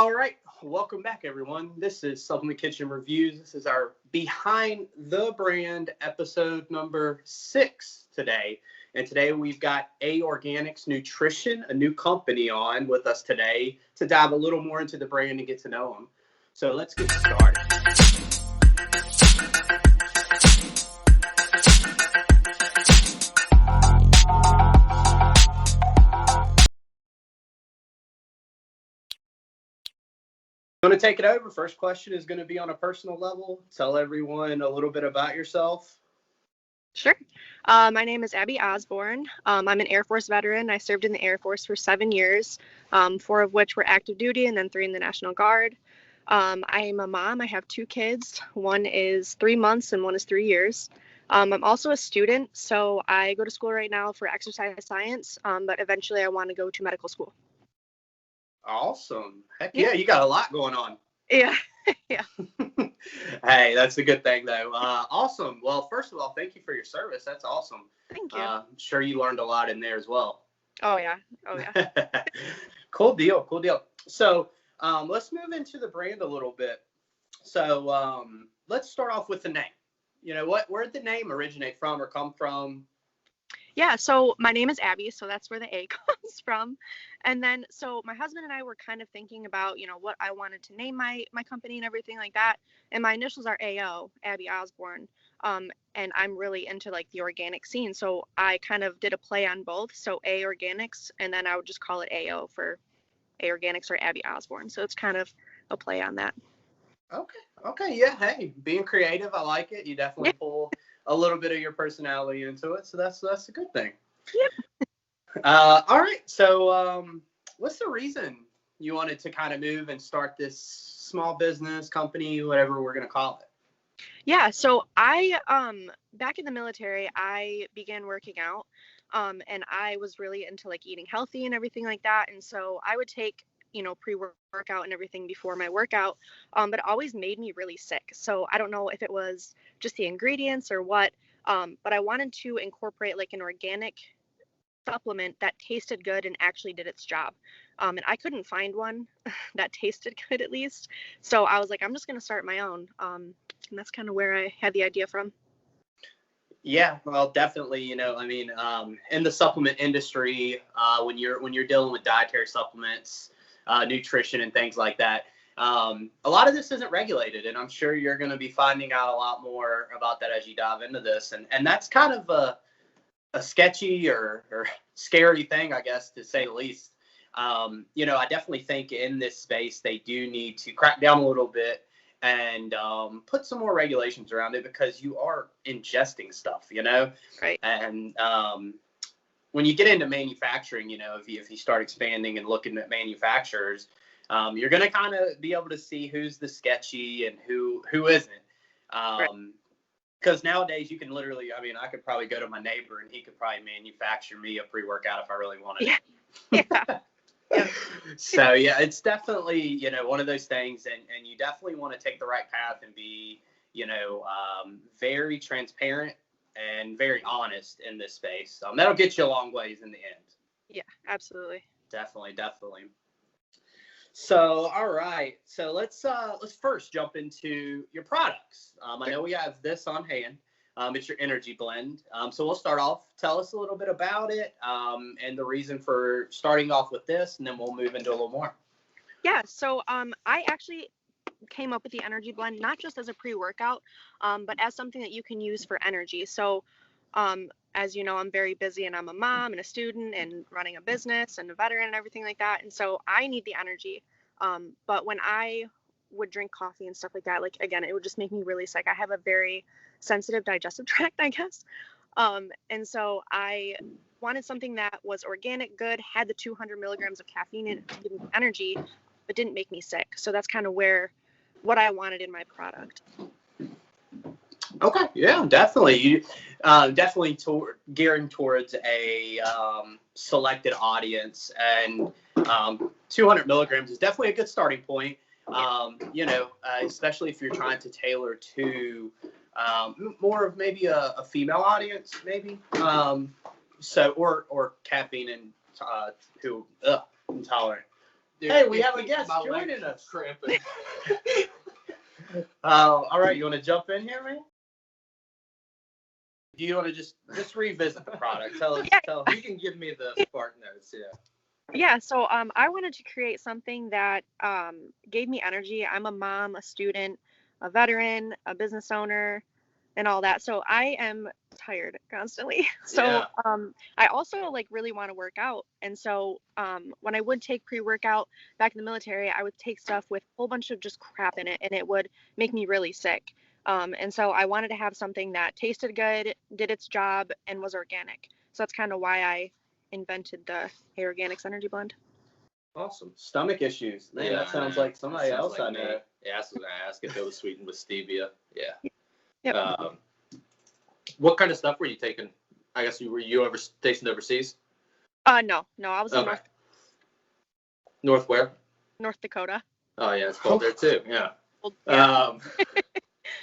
All right, welcome back, everyone. This is Supplement Kitchen Reviews. This is our Behind the Brand episode number 6 today. And today we've got A Organics Nutrition, a new company on with us today to dive a little more into the brand and get to know them. So let's get started. I'm going to take it over. First question is going to be on a personal level. Tell everyone a little bit about yourself. Sure. My name is Abby Osborne. I'm an Air Force veteran. I served in the Air Force for 7 years, 4 of which were active duty and then 3 in the National Guard. I am a mom. I have 2 kids. One is 3 months and one is 3 years. I'm also a student, so I go to school right now for exercise science, but eventually I want to go to medical school. Awesome. Heck yeah, you got a lot going on. Yeah. Yeah. Hey, that's a good thing, though. Awesome. Well, first of all, thank you for your service. That's awesome. Thank you. I'm sure you learned a lot in there as well. Oh, yeah. Cool deal. So let's move into the brand a little bit. So let's start off with the name. You know, where'd the name originate from or come from? Yeah, so my name is Abby, so that's where the A comes from. And then, so my husband and I were kind of thinking about, what I wanted to name my company and everything like that. And my initials are AO, Abby Osborne. And I'm really into like the organic scene. So I kind of did a play on both. So A Organics, and then I would just call it AO for A Organics or Abby Osborne. So it's kind of a play on that. Okay. Yeah. Hey, being creative, I like it. You definitely pull a little bit of your personality into it, so that's a good thing. Yep. All right. So, what's the reason you wanted to kind of move and start this small business company, whatever we're gonna call it? Yeah. So I back in the military, I began working out, and I was really into like eating healthy and everything like that, and so I would take pre-workout and everything before my workout, but it always made me really sick. So I don't know if it was just the ingredients or what, but I wanted to incorporate like an organic supplement that tasted good and actually did its job. And I couldn't find one that tasted good, at least. So I was like, I'm just going to start my own. And that's kind of where I had the idea from. Yeah, well, definitely. In the supplement industry, when you're dealing with dietary supplements, nutrition and things like that, a lot of this isn't regulated, and I'm sure you're going to be finding out a lot more about that as you dive into this, and that's kind of a sketchy or scary thing, I guess, to say the least. I definitely think in this space they do need to crack down a little bit and put some more regulations around it, because you are ingesting stuff, Right. And when you get into manufacturing, if you start expanding and looking at manufacturers, you're going to kind of be able to see who's the sketchy and who isn't. Because nowadays you can literally, I could probably go to my neighbor and he could probably manufacture me a pre-workout if I really wanted it. Yeah. So yeah, it's definitely, one of those things, and you definitely want to take the right path and be, very transparent and very honest in this space. That'll get you a long ways in the end. Yeah, absolutely. Definitely. So, all right. So let's first jump into your products. I know we have this on hand. It's your energy blend. So we'll start off. Tell us a little bit about it, and the reason for starting off with this, and then we'll move into a little more. Yeah. So I actually came up with the energy blend not just as a pre-workout, but as something that you can use for energy. So as you know, I'm very busy, and I'm a mom and a student and running a business and a veteran and everything like that, and so I need the energy. But when I would drink coffee and stuff like that, like, again, it would just make me really sick. I have a very sensitive digestive tract, I guess. And so I wanted something that was organic, good, had the 200 milligrams of caffeine in it to give me energy, but didn't make me sick. So that's kind of what I wanted in my product. Okay, yeah, definitely. You definitely gearing towards a selected audience, and 200 milligrams is definitely a good starting point. Especially if you're trying to tailor to more of maybe a female audience, maybe. Or caffeine and who intolerant. Hey, we have a guest joining us. Cramping. All right, you want to jump in here, man? Do you want to just revisit the product? Tell us. You can give me the spark notes. Yeah. Yeah, so I wanted to create something that gave me energy. I'm a mom, a student, a veteran, a business owner, and all that. So I am tired constantly. So I also like really want to work out. And so when I would take pre-workout back in the military, I would take stuff with a whole bunch of just crap in it, and it would make me really sick. And so I wanted to have something that tasted good, did its job, and was organic. So that's kind of why I invented the Organics Energy Blend. Awesome. Stomach issues. Man, that sounds like somebody else I know. Yeah, I was going to ask if it was sweetened with stevia. Yeah. Yep. What kind of stuff were you taking? I guess were you ever stationed overseas? No, I was in North where? North Dakota. Oh yeah, it's cold there too. Yeah.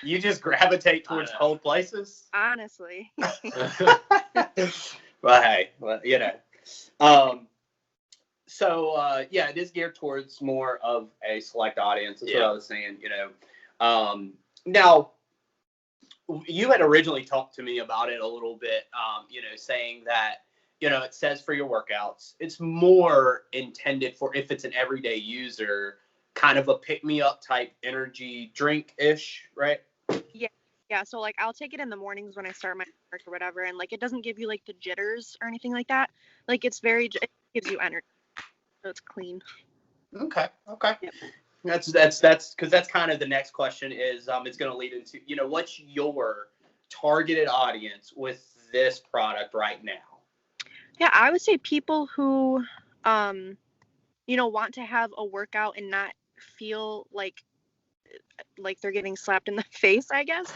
You just gravitate towards cold places? Honestly. Well, hey, you know. So yeah, it is geared towards more of a select audience. That's what I was saying. You know, now you had originally talked to me about it a little bit. You know, saying that it says for your workouts, it's more intended for if it's an everyday user, kind of a pick me up type energy drink ish, right? Yeah, so like I'll take it in the mornings when I start my work or whatever, and like it doesn't give you like the jitters or anything like that. Like it gives you energy, so it's clean. Okay. Yep. That's because that's kind of the next question is it's going to lead into what's your targeted audience with this product right now? Yeah, I would say people who want to have a workout and not feel like they're getting slapped in the face, I guess.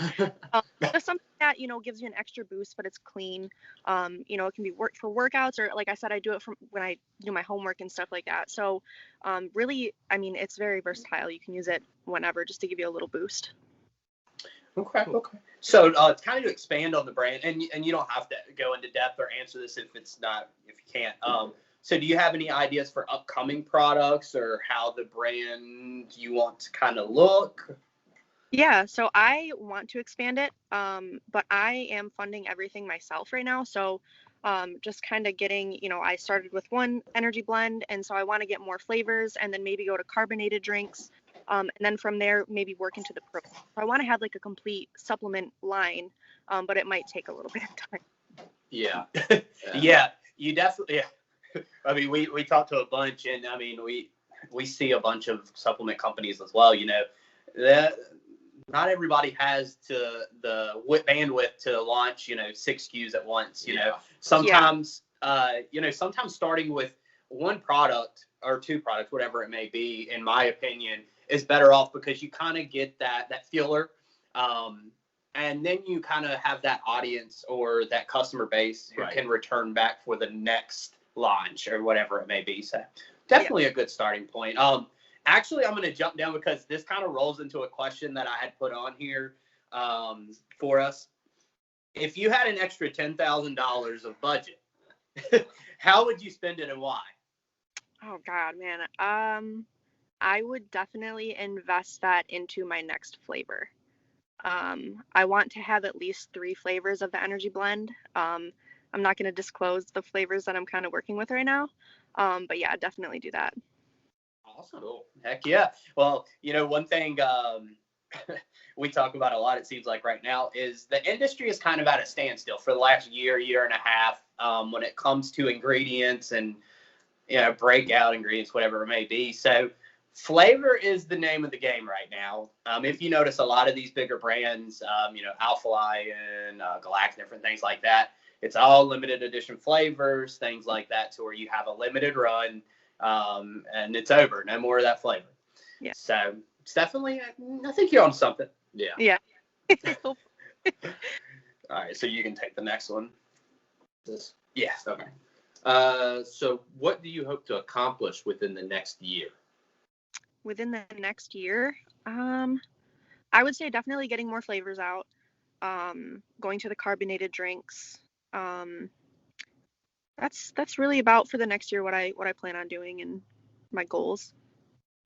Just something that gives you an extra boost, but it's clean. It can be for workouts, or like I said, I do it from when I do my homework and stuff like that. So really, I mean, it's very versatile. You can use it whenever just to give you a little boost. Okay. So it's kind of to expand on the brand, and you don't have to go into depth or answer this if you can't. So do you have any ideas for upcoming products or how the brand you want to kind of look? Yeah, so I want to expand it, but I am funding everything myself right now. So just kind of getting, I started with one energy blend, and so I want to get more flavors and then maybe go to carbonated drinks. And then from there, maybe work into the pro. So I want to have like a complete supplement line, but it might take a little bit of time. Yeah. Yeah, you definitely. Yeah. I mean, we talked to a bunch, and I mean, we see a bunch of supplement companies as well. That not everybody has the bandwidth to launch 6 SKUs at once. Sometimes sometimes starting with one product or 2 products, whatever it may be, in my opinion, is better off because you kind of get that feeler. And then you kind of have that audience or that customer base who can return back for the next launch or whatever it may be. So definitely a good starting point. Actually, I'm going to jump down because this kind of rolls into a question that I had put on here for us. If you had an extra $10,000 of budget, how would you spend it and why? Oh God, man. I would definitely invest that into my next flavor. I want to have at least 3 flavors of the energy blend. I'm not going to disclose the flavors that I'm kind of working with right now. But yeah, definitely do that. Awesome. Cool. Heck yeah. Well, one thing we talk about a lot, it seems like right now, is the industry is kind of at a standstill for the last year and a half when it comes to ingredients and, breakout ingredients, whatever it may be. So flavor is the name of the game right now. If you notice a lot of these bigger brands, Alpha Lion, Galactic, different things like that, it's all limited edition flavors, things like that, to where you have a limited run and it's over. No more of that flavor. Yeah. So it's definitely, I think you're on something. Yeah. Yeah. All right. So you can take the next one. This. Yeah. Okay. So what do you hope to accomplish within the next year? Within the next year, I would say definitely getting more flavors out, going to the carbonated drinks. That's really about for the next year what I plan on doing, and my goals.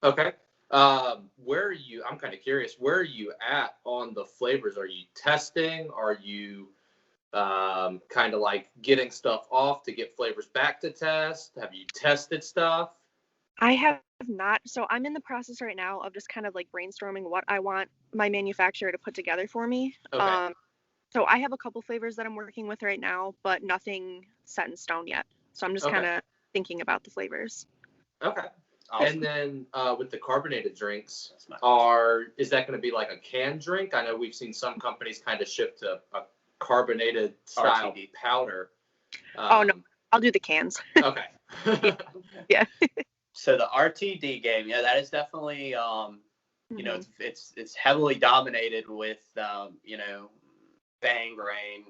Okay. Where are you? I'm kind of curious. Where are you at on the flavors? Are you testing? Are you kind of like getting stuff off to get flavors back to test? Have you tested stuff? I have not. So I'm in the process right now of just kind of like brainstorming what I want my manufacturer to put together for me. Okay. So I have a couple flavors that I'm working with right now, but nothing set in stone yet. So I'm just Okay. kind of thinking about the flavors. Okay. Awesome. And then with the carbonated drinks, That's my is that going to be like a canned drink? I know we've seen some companies kind of shift to a carbonated style RTD. powder. Oh, no. I'll do the cans. Okay. Yeah. So the RTD game, yeah, that is definitely, you know, Mhm. it's heavily dominated with, you know, Bang Grain,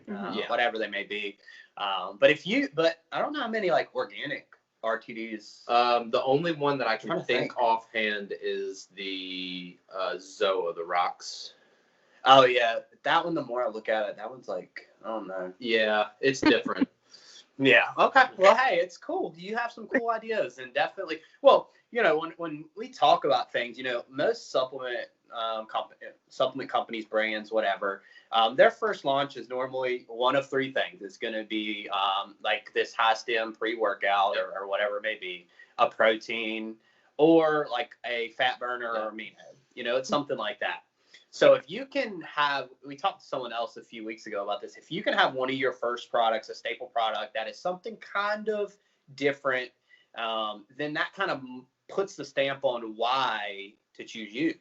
Mhm. whatever they may be. But I don't know how many like organic RTDs. The only one that I Trying can to think think. offhand is the Zoa, the rocks. Oh yeah, that one. The more I look at it, that one's like, I don't know. Yeah, it's different. Yeah. Okay. Well, hey, it's cool. You have some cool ideas, and definitely. Well, you know, when we talk about things, you know, most supplement companies, brands, whatever, their first launch is normally one of three things. It's going to be like this high stem pre-workout or whatever it may be, a protein, or like a fat burner or amino. You know, it's something like that. So if you can have, we talked to someone else a few weeks ago about this. If you can have one of your first products, a staple product that is something kind of different, then that kind of puts the stamp on why to choose you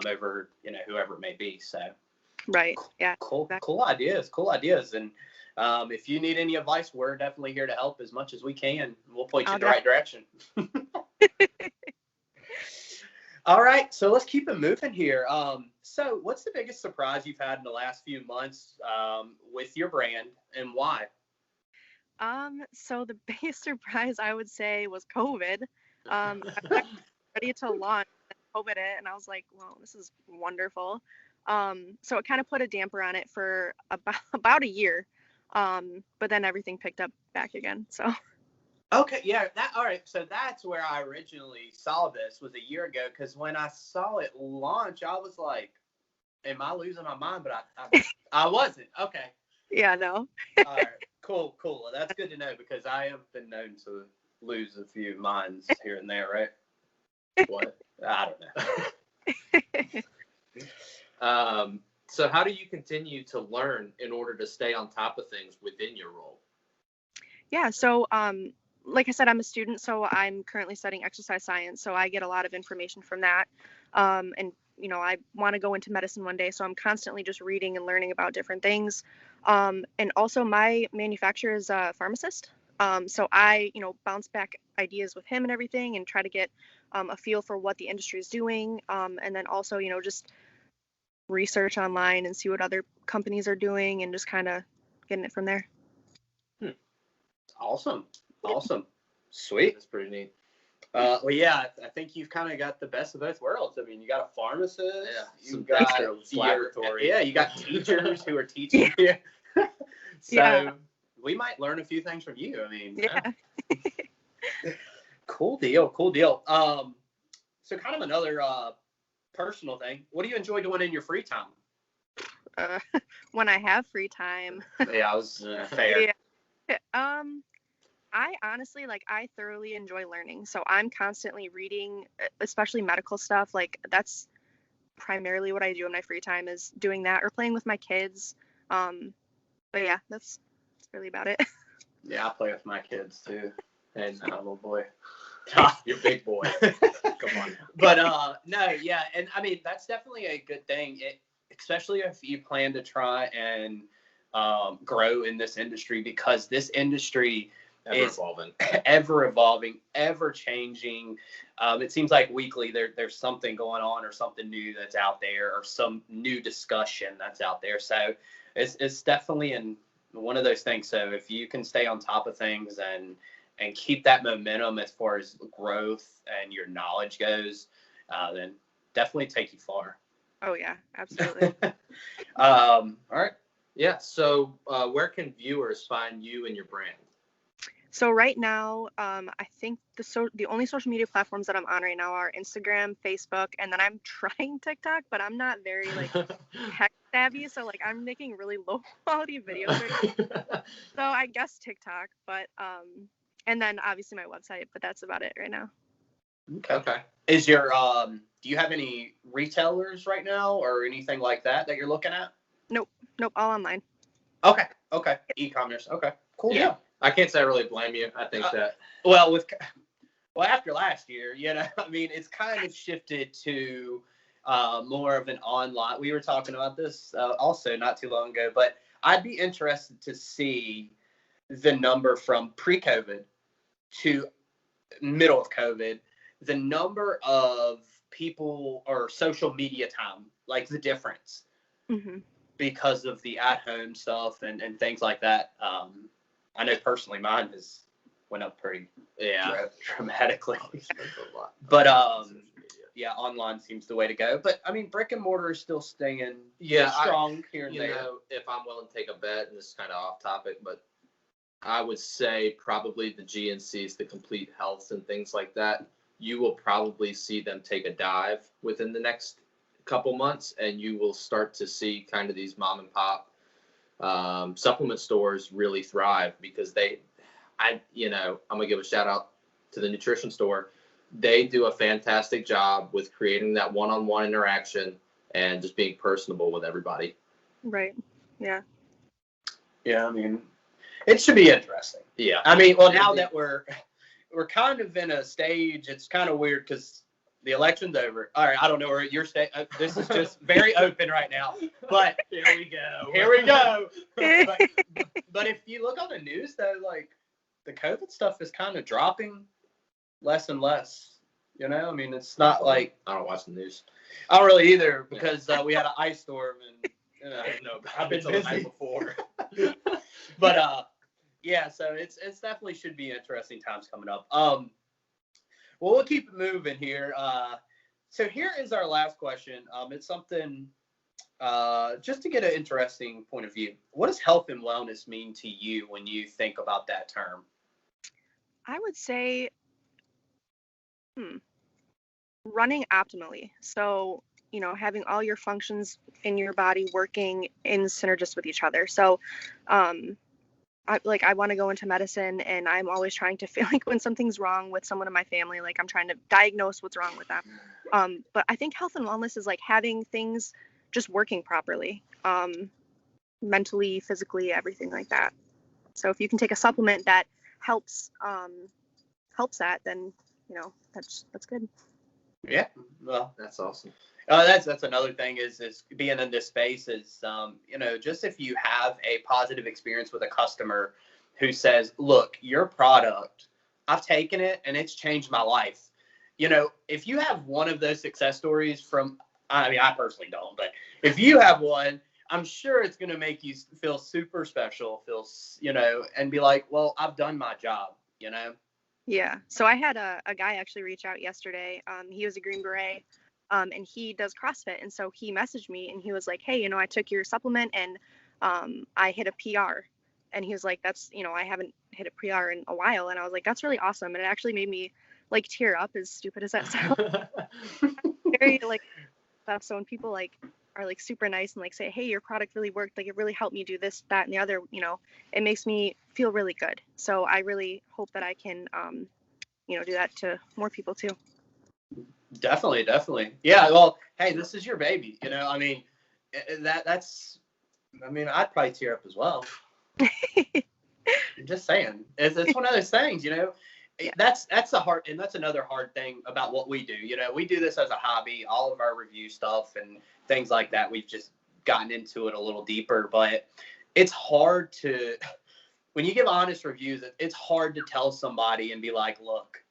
over, you know, whoever it may be. So Right. Yeah. cool Exactly. ideas. And if you need any advice, we're definitely here to help as much as we can. We'll point you I'll in the right direction. All right, so let's keep it moving here. So what's the biggest surprise you've had in the last few months with your brand, and why? So the biggest surprise I would say was COVID. I was ready to launch, and COVID hit, and I was like, "Well, this is wonderful." So it kind of put a damper on it for about a year, but then everything picked up back again. So Okay, yeah, all right. So that's where I originally saw this was a year ago, because when I saw it launch, I was like, "Am I losing my mind?" But I wasn't. Okay, yeah, no, all right, cool. Well, that's good to know because I have been known to lose a few minds here and there, right? What? I don't know. So how do you continue to learn in order to stay on top of things within your role? yeah. So like I said, I'm a student, so I'm currently studying exercise science. So I get a lot of information from that, and you know, I want to go into medicine one day, so I'm constantly just reading and learning about different things. And also, my manufacturer is a pharmacist, so I, you know, bounce back ideas with him and everything, and try to get a feel for what the industry is doing, and then also, you know, just research online and see what other companies are doing, and just kind of getting it from there. Awesome. Sweet. That's pretty neat. Well, yeah, I think you've kind of got the best of both worlds. I mean, you got a pharmacist, Some you've got laboratory. you got teachers who are teaching you. So Yeah. we might learn a few things from you. I mean, Yeah. cool deal. So kind of another personal thing. What do you enjoy doing in your free time? When I have free time. Yeah, I was fair. Yeah. I honestly, like, I thoroughly enjoy learning. So I'm constantly reading, especially medical stuff. Like, that's primarily what I do in my free time, is doing that or playing with my kids. But yeah, that's really about it. Yeah, I play with my kids too. And Oh boy. you're big boy. Come on. But no, yeah, and I mean that's definitely a good thing. Especially if you plan to try and grow in this industry, because this industry is ever evolving, ever changing. It seems like weekly there's something going on or something new that's out there or some new discussion that's out there. So it's definitely one of those things. So if you can stay on top of things and keep that momentum as far as growth and your knowledge goes, then definitely take you far. Oh yeah, absolutely. All right. Yeah. So where can viewers find you and your brand? So right now, I think the only social media platforms that I'm on right now are Instagram, Facebook, and then I'm trying TikTok, but I'm not very like tech savvy, so like I'm making really low quality videos right now. So I guess TikTok, but and then obviously my website, but that's about it right now. Okay. Is your do you have any retailers right now or anything like that you're looking at? Nope, all online. Okay. E-commerce. Okay. Cool. Yeah. I can't say I really blame you. I think that. Well, after last year, I mean, it's kind of shifted to more of an online. We were talking about this also not too long ago, but I'd be interested to see the number from pre-COVID to middle of COVID, the number of people or social media time, like the difference because of the at-home stuff and things like that. I know personally mine has went up pretty dramatically. But yeah, online seems the way to go. But I mean, brick and mortar is still staying strong here and there. If I'm willing to take a bet, and this is kind of off topic, but I would say probably the GNCs, the Complete Healths and things like that, you will probably see them take a dive within the next couple months, and you will start to see kind of these mom and pop supplement stores really thrive because I'm gonna give a shout out to the nutrition store. They do a fantastic job with creating that one-on-one interaction and just being personable with everybody. Right. Yeah. Yeah, I mean, it should be interesting. Yeah. I mean, well, now that we're kind of in a stage, it's kind of weird because the election's over. All right, I don't know where your state. This is just very open right now. But Here we go. Here we go. But if you look on the news, though, like the COVID stuff is kind of dropping less and less. I mean, it's not like I don't watch the news. I don't really either because we had an ice storm and I've been busy busy before. But yeah, so it's definitely should be interesting times coming up. Well, we'll keep it moving here. So here is our last question. It's something just to get an interesting point of view. What does health and wellness mean to you when you think about that term? I would say running optimally. So, having all your functions in your body working in synergist with each other. So, I want to go into medicine, and I'm always trying to feel like when something's wrong with someone in my family, like I'm trying to diagnose what's wrong with them. But I think health and wellness is like having things just working properly, mentally, physically, everything like that. So if you can take a supplement that helps that, then that's good. Yeah, well, That's awesome. That's another thing is being in this space is just if you have a positive experience with a customer who says, look, your product, I've taken it and it's changed my life. If you have one of those success stories I personally don't, but if you have one, I'm sure it's going to make you feel super special, and be like, well, I've done my job, Yeah. So I had a guy actually reach out yesterday. He was a Green Beret. And he does CrossFit. And so he messaged me and he was like, hey, I took your supplement and I hit a PR. And he was like, that's, I haven't hit a PR in a while. And I was like, that's really awesome. And it actually made me like tear up, as stupid as that sounds. Very like stuff. So when people are like super nice and like say, hey, your product really worked. Like it really helped me do this, that, and the other, it makes me feel really good. So I really hope that I can, do that to more people too. Definitely. Yeah. Well, hey, this is your baby. I mean, I'd probably tear up as well. I'm just saying, it's one of those things. Yeah. That's another hard thing about what we do. We do this as a hobby. All of our review stuff and things like that, we've just gotten into it a little deeper. But it's hard when you give honest reviews. It's hard to tell somebody and be like, look,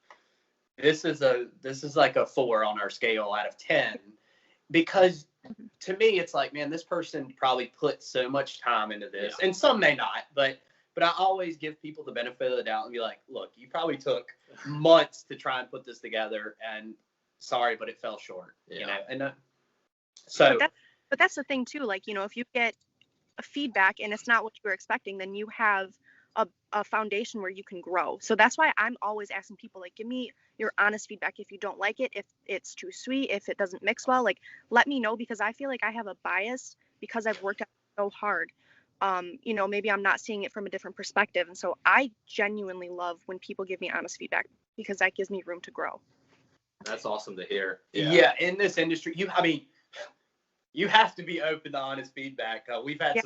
this is like a 4 on our scale out of 10, because to me it's like, man, this person probably put so much time into this, and some may not, but I always give people the benefit of the doubt and be like, look, you probably took months to try and put this together, and sorry, but it fell short. And so. But that's the thing too. Like, if you get a feedback and it's not what you were expecting, then you have a foundation where you can grow. So that's why I'm always asking people, like, give me your honest feedback. If you don't like it, if it's too sweet, if it doesn't mix well, like, let me know, because I feel like I have a bias because I've worked out so hard. You know, maybe I'm not seeing it from a different perspective. And so I genuinely love when people give me honest feedback, because that gives me room to grow. That's awesome to hear. Yeah, in this industry, you have to be open to honest feedback. We've had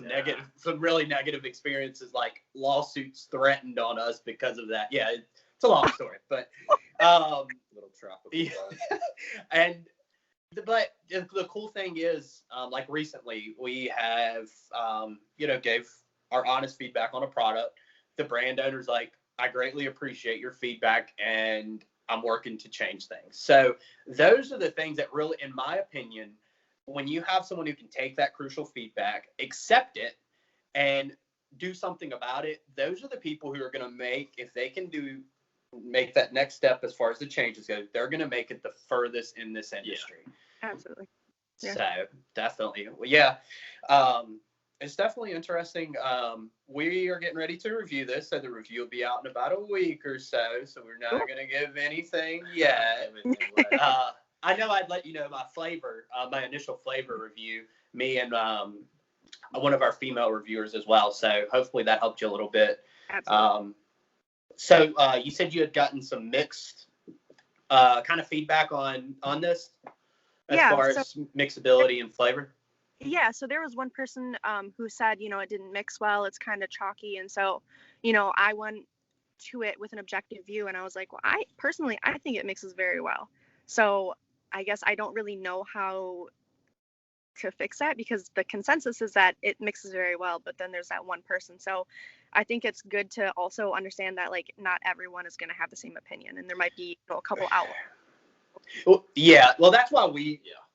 some really negative experiences, like lawsuits threatened on us because of that. Yeah, it's a long story, but Little tropical. Yeah. But the cool thing is, like recently we have, gave our honest feedback on a product. The brand owner's like, I greatly appreciate your feedback and I'm working to change things. So those are the things that really, in my opinion, when you have someone who can take that crucial feedback, accept it, and do something about it, those are the people who are going to make, if they can make that next step as far as the changes go, they're going to make it the furthest in this industry. Yeah. Absolutely. Yeah. So definitely, it's definitely interesting. We are getting ready to review this, so the review will be out in about a week or so. So we're not going to give anything yet. I know I'd let you know my initial flavor review, me and one of our female reviewers as well. So hopefully that helped you a little bit. Absolutely. So you said you had gotten some mixed kind of feedback on this as far as mixability and flavor. Yeah, so there was one person who said, it didn't mix well. It's kind of chalky. And so, I went to it with an objective view, and I was like, well, I think it mixes very well. So I guess I don't really know how to fix that, because the consensus is that it mixes very well, but then there's that one person. So I think it's good to also understand that, like, not everyone is going to have the same opinion, and there might be a couple outlets. Well, yeah, well, that's why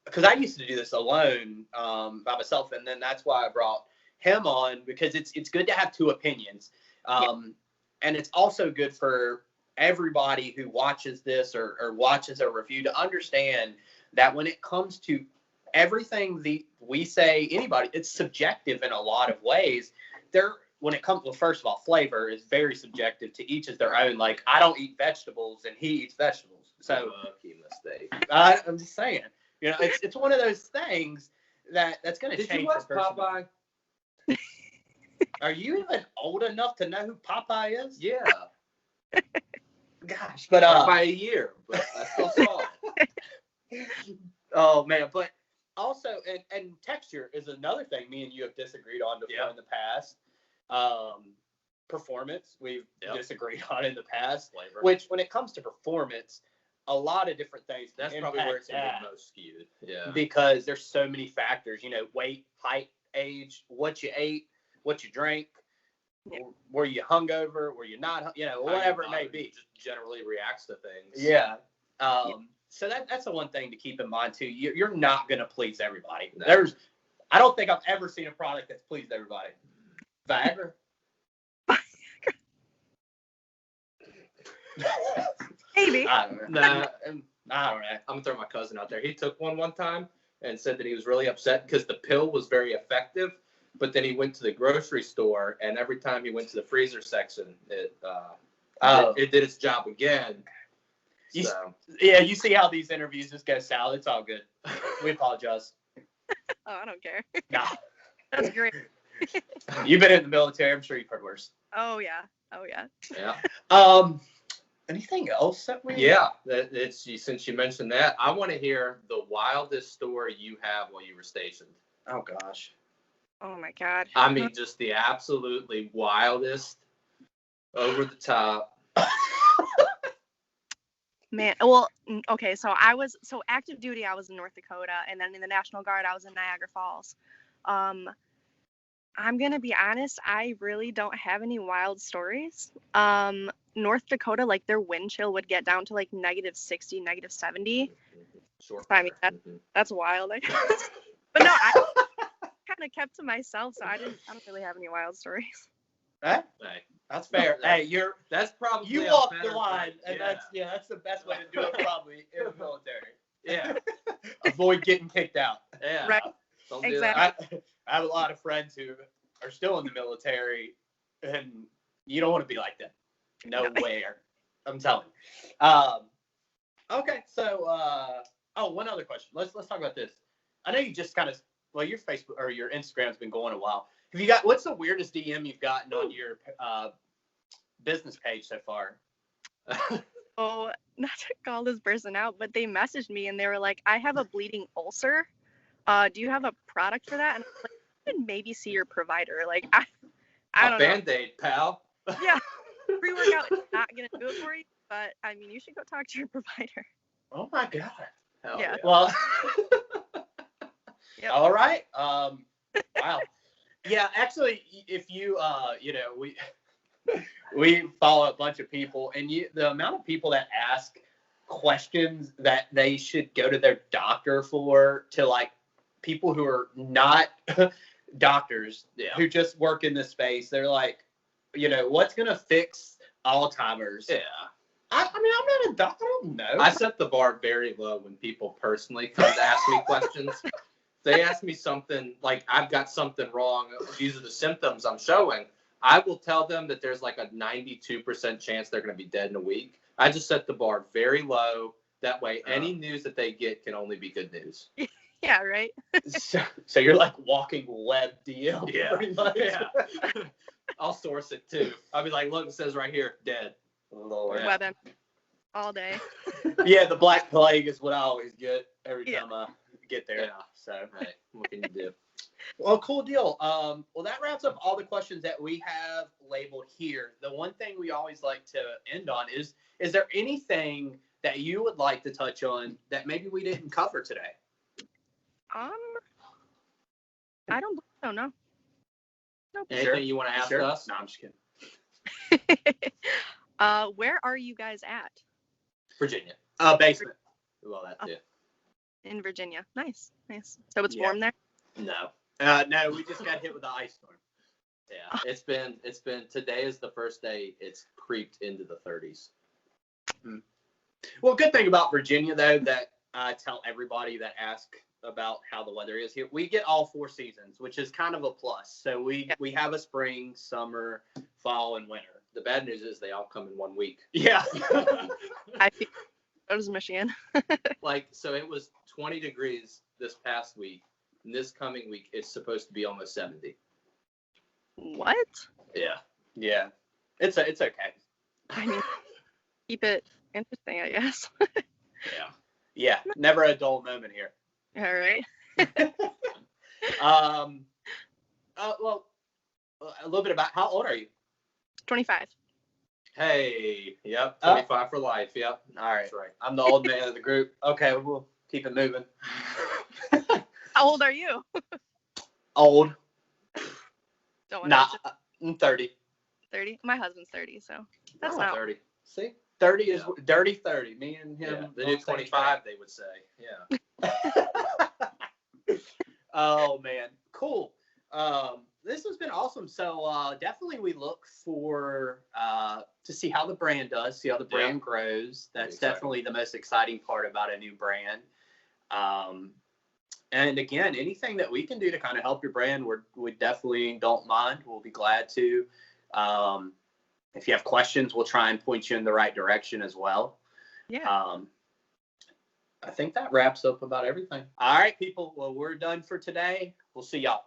because I used to do this alone by myself, and then that's why I brought him on, because it's good to have two opinions, and it's also good for everybody who watches this or watches a review to understand that when it comes to everything we say, anybody, it's subjective in a lot of ways. When it comes, well, first of all, flavor is very subjective. To each is their own. Like, I don't eat vegetables and he eats vegetables. So mistake. I'm just saying, it's one of those things that's going to change. Did you watch Popeye? Are you even old enough to know who Popeye is? Yeah. Gosh, but by a year, but I still saw it. Oh man, but also, and texture is another thing me and you have disagreed on before in the past. Performance, we've disagreed on in the past. Flavor. Which, when it comes to performance, a lot of different things. That's probably where it's the most skewed. Yeah. Because there's so many factors. Weight, height, age, what you ate, what you drank. Yeah. Were you hungover? Were you not? Whatever it may be. Just generally reacts to things. Yeah. So that's the one thing to keep in mind too. You're not going to please everybody. No. I don't think I've ever seen a product that's pleased everybody. Viagra. Maybe. I don't know. I don't know. I'm gonna throw my cousin out there. He took one time and said that he was really upset because the pill was very effective. But then he went to the grocery store, and every time he went to the freezer section, it did its job again. You see how these interviews just go south. It's all good. We apologize. Oh, I don't care. Nah. That's great. You've been in the military. I'm sure you've heard worse. Oh, yeah. Yeah. Anything else that we? Yeah. Since you mentioned that, I want to hear the wildest story you have while you were stationed. Oh, gosh. Oh my God. I mean, just the absolutely wildest, over the top. Man, well, okay, so active duty, I was in North Dakota, and then in the National Guard, I was in Niagara Falls. I'm gonna be honest, I really don't have any wild stories. North Dakota, like, their wind chill would get down to like -60, -70. Sure. I mean, that's wild, I guess. But no, I kind of kept to myself, so I don't really have any wild stories. Hey, that's fair. Hey, that's probably you walk the line, and that's the best way to do it probably in the military. Yeah. Avoid getting kicked out. Yeah. Right. Don't exactly. do that. I have a lot of friends who are still in the military, and You don't want to be like that. No. Nowhere. I'm telling you. Okay, so one other question. Let's talk about this. I know you just kind of your Facebook or your Instagram's been going a while. What's the weirdest DM you've gotten on your business page so far? Oh, not to call this person out, but they messaged me and they were like, I have a bleeding ulcer. Do you have a product for that? And I was like, I should maybe see your provider. Like, I don't know. Band-Aid, pal. Yeah, pre-workout is not going to do it for you, but I mean, you should go talk to your provider. Oh my God. Hell Yeah. Well, Yep. all right. Wow. Yeah, actually, if you, we follow a bunch of people, and the amount of people that ask questions that they should go to their doctor for, to like people who are not doctors, who just work in this space, they're like, what's gonna fix Alzheimer's? Yeah. I mean, I'm not a doctor. I don't know. I set the bar very low when people personally come to ask me questions. They ask me something like, I've got something wrong, these are the symptoms I'm showing. I will tell them that there's like a 92% chance they're going to be dead in a week. I just set the bar very low. That way, any news that they get can only be good news. Yeah, right. So you're like walking web DM. Yeah. Pretty much. Yeah. I'll source it too. I'll be like, look, it says right here, dead. Lord. Yeah. Webbing all day. Yeah, the Black Plague is what I always get every Yeah. time I get there. Yeah. So, Right. What can you do? well, cool deal. Well, that wraps up all the questions that we have labeled here. The one thing we always like to end on is there anything that you would like to touch on that maybe we didn't cover today? I don't believe so, no. Nope. Anything you want to ask us? No, I'm just kidding. Where are you guys at? Virginia. Basement. Well, that's it. In Virginia. Nice. So it's Yeah. warm there? No. No, we just got hit with the ice storm. Yeah. It's been today is the first day it's creeped into the 30s. Well, good thing about Virginia, though, that I tell everybody that ask about how the weather is here, we get all 4 seasons, which is kind of a plus. So we have a spring, summer, fall, and winter. The bad news is they all come in 1 week. Yeah. I feel so does Michigan. Like, so it was 20 degrees this past week. And this coming week, it's supposed to be almost 70. What? Yeah. Yeah. It's okay. I mean, keep it interesting, I guess. Yeah. Yeah. Never a dull moment here. All right. Well, a little bit about how old are you? 25. Hey. Yep. 25 for life. Yep. All right. That's right. I'm the old man of the group. Okay, we'll keep it moving. How old are you? Old. Don't want Nah, to I'm 30. 30. My husband's 30, so that's I'm not 30. See? 30 is Yeah. dirty 30. Me and him. Yeah. The new 25, they would say. Yeah. Oh, man. Cool. This has been awesome. So definitely we look for to see how the brand does, see how the brand grows. That's Exactly. definitely the most exciting part about a new brand. And again, anything that we can do to kind of help your brand, we definitely don't mind. We'll be glad to. If you have questions, we'll try and point you in the right direction as well. Yeah. I think that wraps up about everything. All right, people. Well, we're done for today. We'll see y'all.